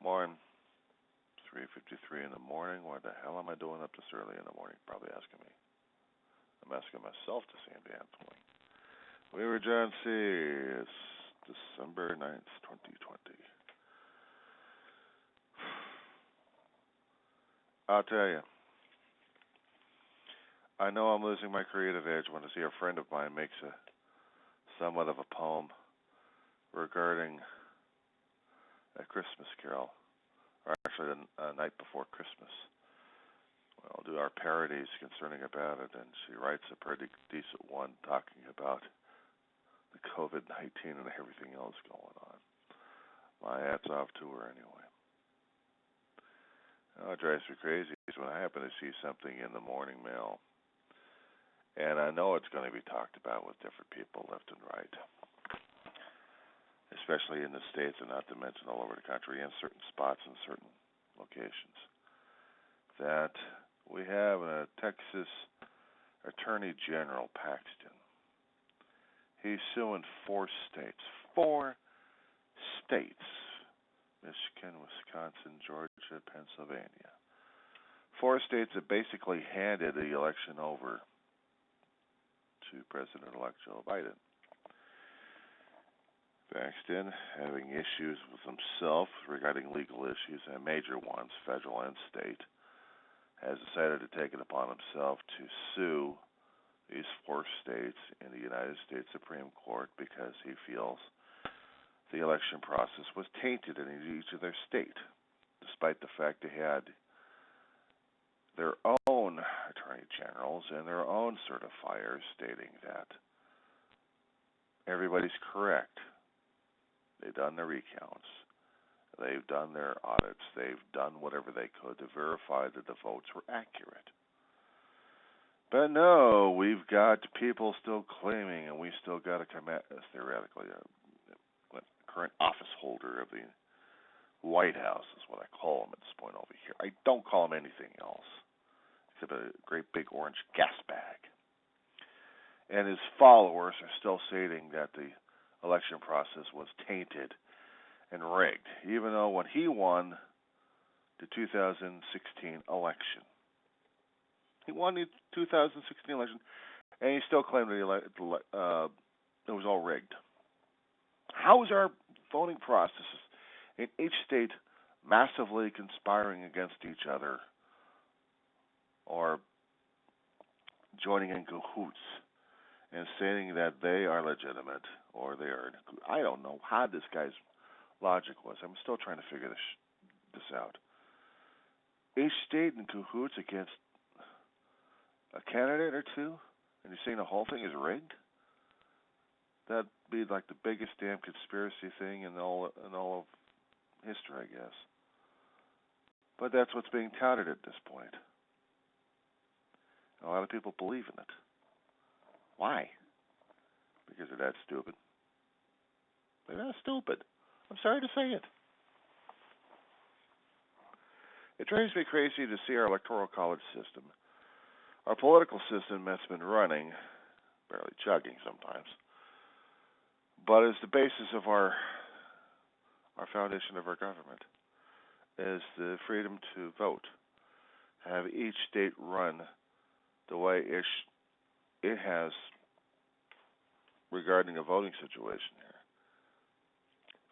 Morning. 3:53 in the morning. Why the hell am I doing up this early in the morning? Probably asking me. I'm asking myself the same damn thing. We were John C. It's December 9th, 2020. I'll tell you. I know I'm losing my creative edge when I see a friend of mine makes a somewhat of a poem regarding a Christmas carol, or actually the night before Christmas. We'll do our parodies concerning about it, and she writes a pretty decent one talking about the COVID-19 and everything else going on. My hat's off to her anyway. What drives me crazy is when I happen to see something in the morning mail, and I know it's going to be talked about with different people left and right, especially in the States and not to mention all over the country in certain spots and certain locations, that we have a Texas Attorney General Paxton. He's suing 4 states. 4 states. Michigan, Wisconsin, Georgia, Pennsylvania. 4 states that basically handed the election over to President-elect Joe Biden. Paxton, having issues with himself regarding legal issues and major ones, federal and state, has decided to take it upon himself to sue these 4 states in the United States Supreme Court because he feels the election process was tainted in each of their state, despite the fact they had their own attorney generals and their own certifiers stating that everybody's correct. They've done their recounts. They've done their audits. They've done whatever they could to verify that the votes were accurate. But no, we've got people still claiming, and we still got to come at theoretically a current office holder of the White House is what I call him at this point over here. I don't call him anything else except a great big orange gas bag. And his followers are still stating that the election process was tainted and rigged, even though when he won the 2016 election, he won the 2016 election, and he still claimed that it was all rigged. How is our voting processes in each state massively conspiring against each other or joining in cahoots and saying that they are legitimate or they are? I don't know how this guy's logic was. I'm still trying to figure this out. Each state in cahoots against a candidate or two, and you're saying the whole thing is rigged? That'd be like the biggest damn conspiracy thing in all of history, I guess. But that's what's being touted at this point. A lot of people believe in it. Why? Because they're that stupid. They're that stupid. I'm sorry to say it. It drives me crazy to see our electoral college system, our political system that's been running, barely chugging sometimes, but is the basis of our foundation of our government, is the freedom to vote. Have each state run the way it has regarding a voting situation here.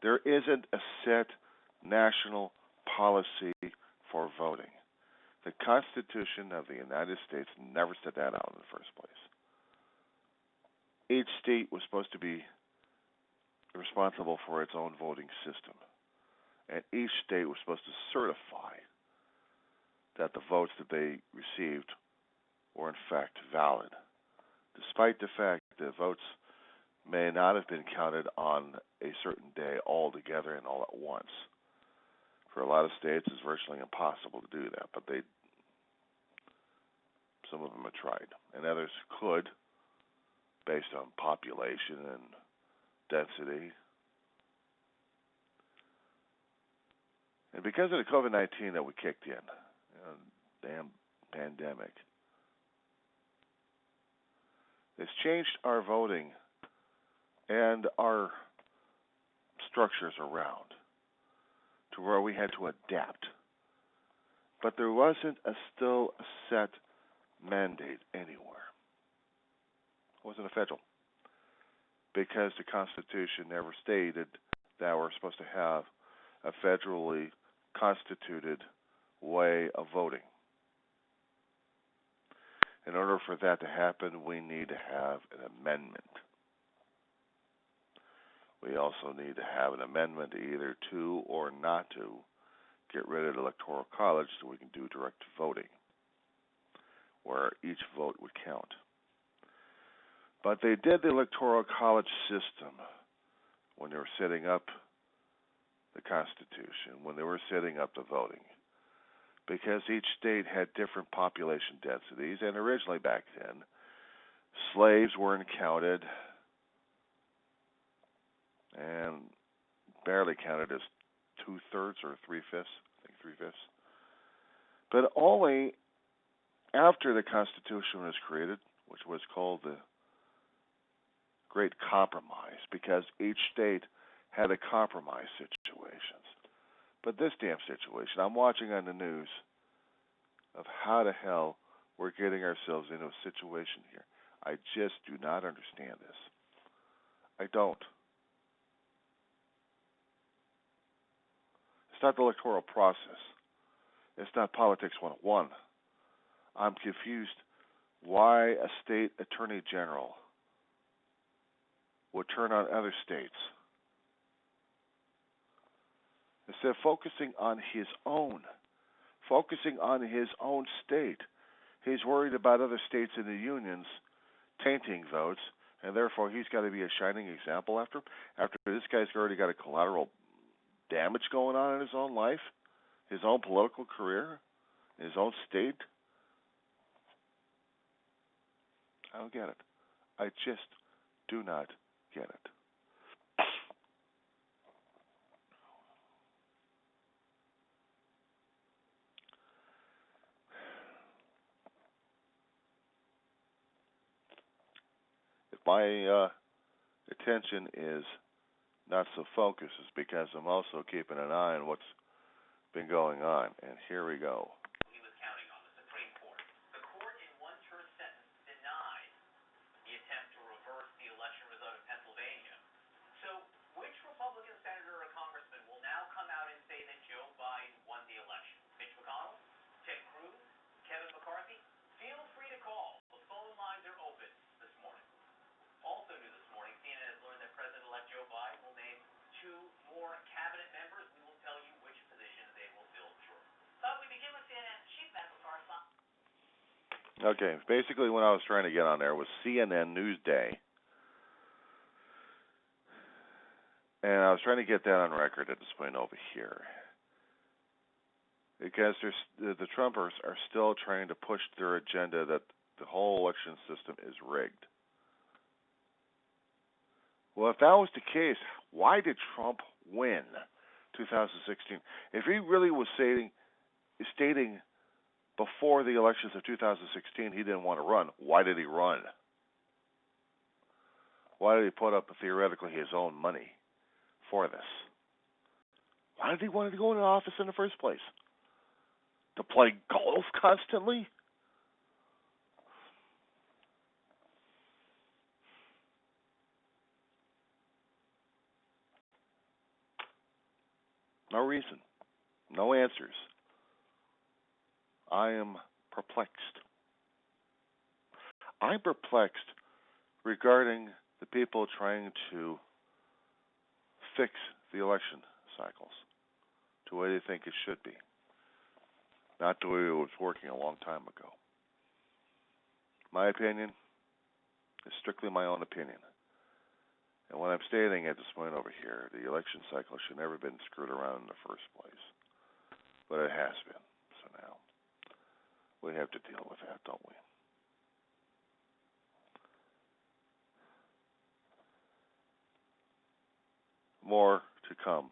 There isn't a set national policy for voting. The Constitution of the United States never set that out in the first place. Each state was supposed to be responsible for its own voting system, and each state was supposed to certify that the votes that they received were in fact valid, despite the fact that votes may not have been counted on a certain day all together and all at once. For a lot of states, it's virtually impossible to do that, but some of them have tried, and others could, based on population and density. And because of the COVID-19 that we kicked in, damn pandemic, it's changed our voting and our structures around to where we had to adapt. But there wasn't still a set mandate anywhere. It wasn't a federal. Because the Constitution never stated that we're supposed to have a federally constituted way of voting. In order for that to happen, we need to have an amendment. We also need to have an amendment either to or not to get rid of the Electoral College so we can do direct voting, where each vote would count. But they did the Electoral College system when they were setting up the Constitution, when they were setting up the voting, because each state had different population densities, and originally back then, slaves weren't counted and barely counted as 2/3 or 3/5, I think 3/5. But only after the Constitution was created, which was called the Great Compromise, because each state had a compromise situations. But this damn situation, I'm watching on the news of how the hell we're getting ourselves into a situation here. I just do not understand this. I don't. It's not the electoral process. It's not politics 101. I'm confused why a state attorney general would turn on other states. Instead of focusing on his own state, he's worried about other states in the unions tainting votes, and therefore he's got to be a shining example after this guy's already got a collateral damage going on in his own life, his own political career, his own state. I don't get it. I just do not get it. If my attention is not so focused, it's because I'm also keeping an eye on what's been going on. And here we go. He was counting on the Supreme Court. The court, in one terse sentence, denied the attempt to reverse the election result in Pennsylvania. So, which Republican senator or congressman will now come out and say that Joe Biden won the election? Mitch McConnell? Ted Cruz? Kevin McCarthy? Feel free to call. The phone lines are open this morning. Also new this morning, CNN has learned that President-elect Joe Biden will name 2 more cabinet members. We will tell you which positions they will fill shortly. Thought we begin with CNN's chief medical correspondent. Okay, basically what I was trying to get on there was CNN Newsday. And I was trying to get that on record at this point over here. Because the Trumpers are still trying to push their agenda that the whole election system is rigged. Well, if that was the case, why did Trump win 2016? If he really was stating before the elections of 2016 he didn't want to run, why did he run? Why did he put up theoretically his own money for this? Why did he want to go into office in the first place? To play golf constantly? No reason. No answers. I am perplexed. I'm perplexed regarding the people trying to fix the election cycles to the way they think it should be, not the way it was working a long time ago. My opinion is strictly my own opinion. And what I'm stating at this point over here, the election cycle should never have been screwed around in the first place. But it has been. So now we have to deal with that, don't we? More to come